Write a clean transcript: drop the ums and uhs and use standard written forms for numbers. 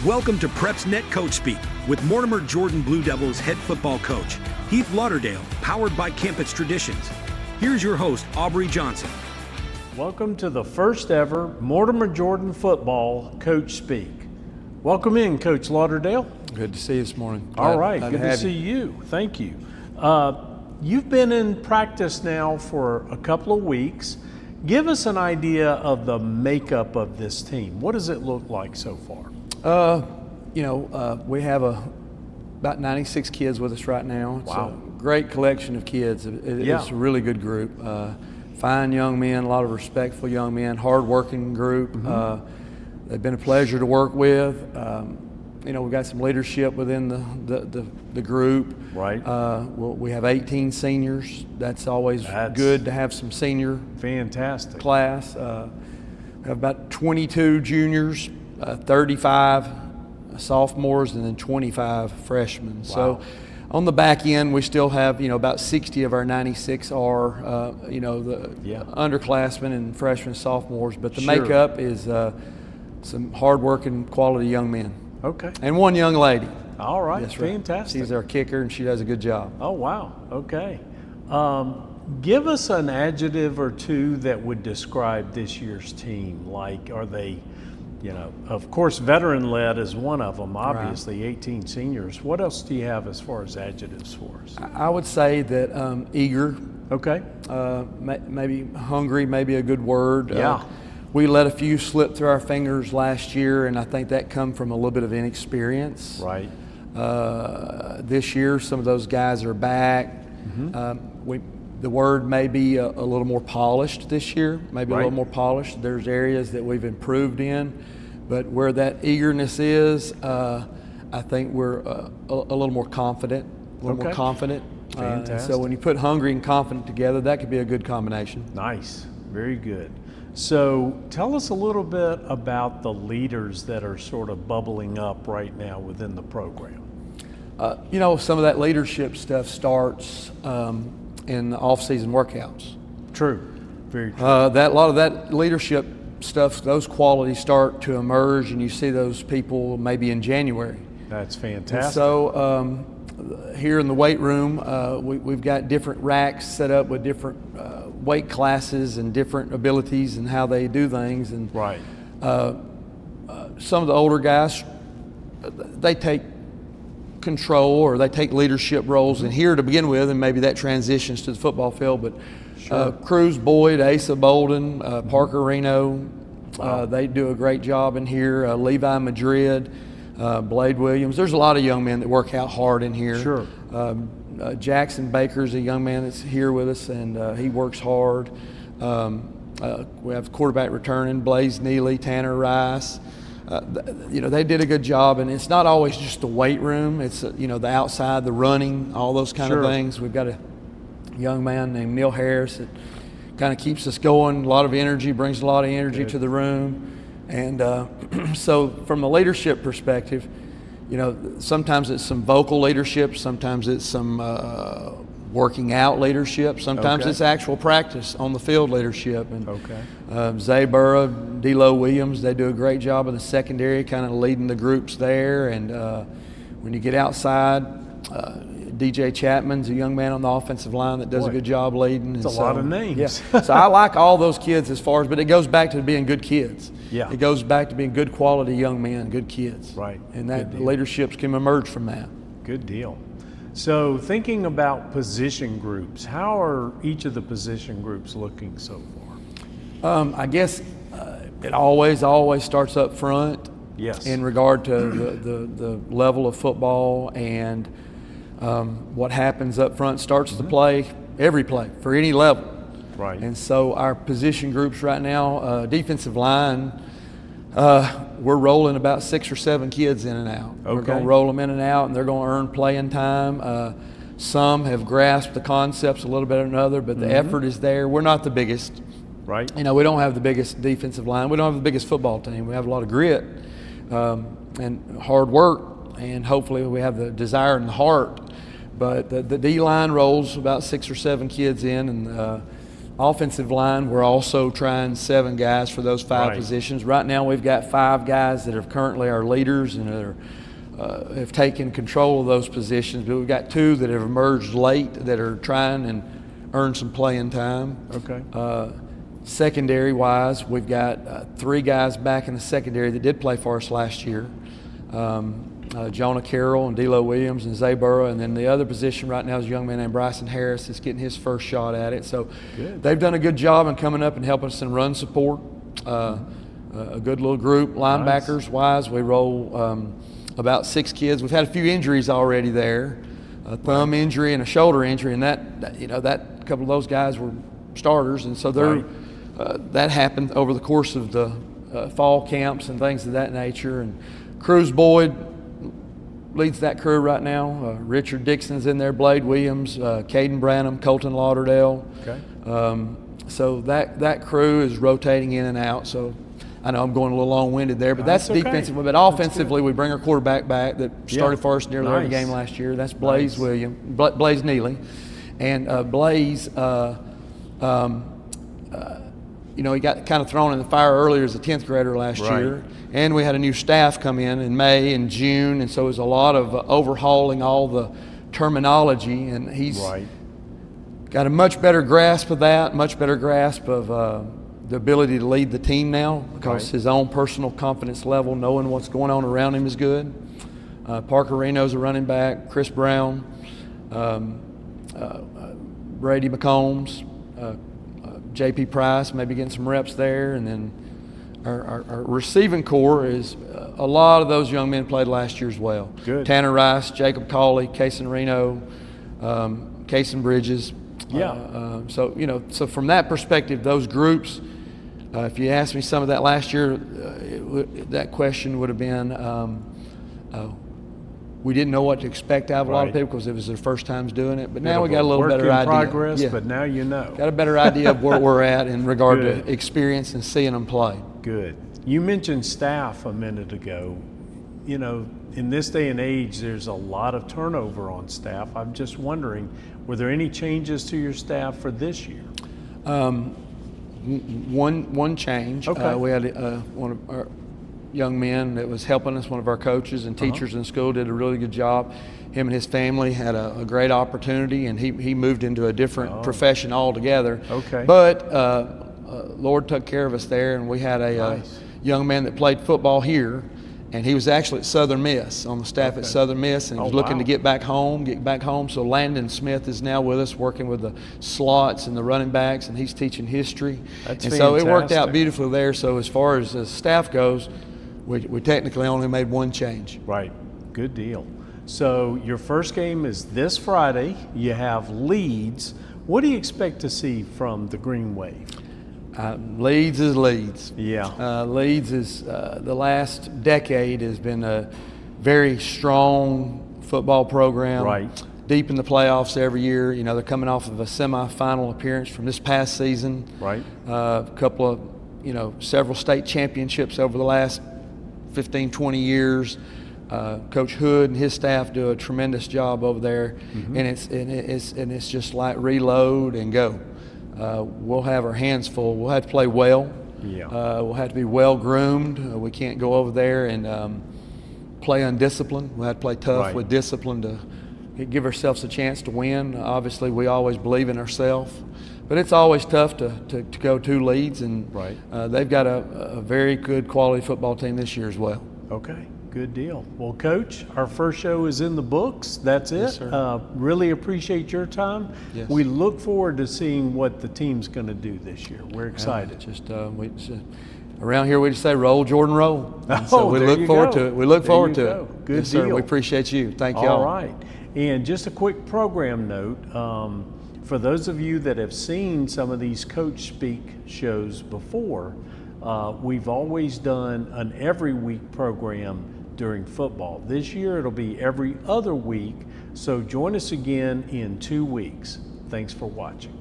Welcome to PrepsNet Coach Speak with Mortimer Jordan Blue Devils head football coach, Heath Lauderdale, powered by Campus Traditions. Here's your host, Aubrey Johnson. Welcome to the first ever Mortimer Jordan football Coach Speak. Welcome in, Coach Lauderdale. Good to see you this morning. All right, good to see you. Thank you. You've been in practice now for a couple of weeks. Give us an idea of the makeup of this team. What does it look like so far? We have about 96 kids with us right now. It's Wow. a great collection of kids. It's a really good group. Fine young men, a lot of respectful young men, hard-working group. They've been a pleasure to work with. We've got some leadership within the group. Right. We have 18 seniors. That's always good to have some senior Fantastic. class. We have about 22 juniors, 35 sophomores, and then 25 freshmen. Wow. So on the back end, we still have, about 60 of our 96 are, underclassmen and freshmen, sophomores. But the makeup is some hard-working, quality young men. Okay. And one young lady. All right. That's right. Fantastic. She's our kicker, and she does a good job. Oh, wow. Okay. Give us an adjective or two that would describe this year's team. Like, are they, of course, veteran-led is one of them, obviously, right. 18 seniors. What else do you have as far as adjectives for us? I would say that eager. Okay. Maybe hungry, maybe a good word. Yeah. We let a few slip through our fingers last year, and I think that come from a little bit of inexperience. Right. This year, some of those guys are back. Mm-hmm. The word may be a little more polished this year, maybe a little more polished. There's areas that we've improved in, but where that eagerness is, I think we're a little more confident, more confident. Fantastic. So when you put hungry and confident together, that could be a good combination. Nice. Very good. So tell us a little bit about the leaders that are sort of bubbling up right now within the program. Some of that leadership stuff starts in the off-season workouts. True. Very true. A lot of that leadership stuff, those qualities start to emerge, and you see those people maybe in January. That's fantastic. And so here in the weight room, we've got different racks set up with different weight classes and different abilities and how they do things. And right. Some of the older guys, they take control or they take leadership roles in here to begin with, and maybe that transitions to the football field. But Cruz Boyd, Asa Bolden, Parker Reno, they do a great job in here. Levi Madrid, Blade Williams. There's a lot of young men that work out hard in here. Sure. Jackson Baker's a young man that's here with us, and he works hard. We have quarterback returning, Blaze Neely, Tanner Rice. They did a good job, and it's not always just the weight room. It's the outside, the running, all those kind of things. We've got a young man named Neil Harris that kind of keeps us going. A lot of energy, brings a lot of energy to the room, and so from a leadership perspective, sometimes it's some vocal leadership, sometimes it's some working out leadership, sometimes it's actual practice on the field leadership. And Zay Burrow, D'Lo Williams, they do a great job in the secondary, kind of leading the groups there. And when you get outside, DJ Chapman's a young man on the offensive line that does a good job leading. It's a lot of names. Yeah. So I like all those kids but it goes back to being good kids. Yeah. It goes back to being good quality young men, good kids. Right. And that leaderships can emerge from that. Good deal. So thinking about position groups, how are each of the position groups looking so far? I guess it always starts up front. Yes. In regard to the level of football, and what happens up front starts the play, every play for any level. Right. And so our position groups right now, defensive line, we're rolling about 6 or 7 kids in and out. We're going to roll them in and out, and they're going to earn playing time. Some have grasped the concepts a little bit or another, but the effort is there. We're not the biggest. Right. We don't have the biggest defensive line. We don't have the biggest football team. We have a lot of grit and hard work, and hopefully we have the desire and the heart. But the D-line rolls about 6 or 7 kids in, and Offensive line, we're also trying 7 guys for those 5 positions. Right now we've got 5 guys that are currently our leaders and have taken control of those positions, but we've got 2 that have emerged late that are trying and earn some playing time. Okay. Secondary-wise, we've got 3 guys back in the secondary that did play for us last year. Jonah Carroll and D'Lo Williams and Zay Burrow, and then the other position right now is a young man named Bryson Harris that's getting his first shot at it. So they've done a good job in coming up and helping us in run support. A good little group. Linebackers-wise, we roll about 6 kids. We've had a few injuries already there, a thumb injury and a shoulder injury, and that couple of those guys were starters, and so that happened over the course of the fall camps and things of that nature. And Cruz Boyd leads that crew right now. Richard Dixon's in there, Blade Williams, Caden Branham, Colton Lauderdale. Okay. So that crew is rotating in and out. So I know I'm going a little long-winded there, but that's defensive. But offensively, we bring our quarterback back that started for us nearly every game last year. That's Blaze Blaze Neely. And Blaze, he got kind of thrown in the fire earlier as a 10th grader last year. And we had a new staff come in May and June, and so it was a lot of overhauling all the terminology, and he's got a much better grasp of that, much better grasp of the ability to lead the team now, because his own personal confidence level, knowing what's going on around him, is good. Parker Reno's a running back, Chris Brown, Brady McCombs, J.P. Price, maybe getting some reps there, and then our receiving core is a lot of those young men played last year as well. Good. Tanner Rice, Jacob Cawley, Kason Reno, Kason Bridges. So from that perspective, those groups, if you asked me some of that last year, that question would have been, we didn't know what to expect out of a lot of people because it was their first times doing it. But now we got a little better idea. Progress, but now you know. Got a better idea of where we're at in regard to experience and seeing them play. Good. You mentioned staff a minute ago. In this day and age, there's a lot of turnover on staff. I'm just wondering, were there any changes to your staff for this year? One change. Okay. We had one of our young men that was helping us, one of our coaches and teachers in school, did a really good job. Him and his family had a great opportunity, and he moved into a different profession altogether. Okay. But Lord took care of us there, and we had a young man that played football here, and he was actually at Southern Miss, on the staff at Southern Miss, and he was looking to get back home. So Landon Smith is now with us, working with the slots and the running backs, and he's teaching history. That's and fantastic. so it worked out beautifully there. So as far as the staff goes, we technically only made one change. Right. Good deal. So your first game is this Friday. You have Leeds. What do you expect to see from the Green Wave? Leeds is Leeds. Yeah. Leeds is the last decade has been a very strong football program. Right. Deep in the playoffs every year. They're coming off of a semifinal appearance from this past season. Right. A couple of, several state championships over the last 15, 20 years. Coach Hood and his staff do a tremendous job over there, and it's just like reload and go. We'll have our hands full. We'll have to play well. Yeah. We'll have to be well groomed. We can't go over there and play undisciplined. We'll have to play tough with discipline to give ourselves a chance to win. Obviously, we always believe in ourselves, but it's always tough to go to Leeds, and they've got a very good quality football team this year as well. Okay. Good deal. Well, Coach, our first show is in the books. That's it. Yes, sir. Really appreciate your time. Yes. We look forward to seeing what the team's going to do this year. We're excited. Around here we just say, roll, Jordan, roll. So we look forward to it. We look forward to it. Good yes, deal. Sir. We appreciate you. Thank you all. All right. And just a quick program note. For those of you that have seen some of these Coach Speak shows before, we've always done an every week program during football. This year it'll be every other week, so join us again in 2 weeks. Thanks for watching.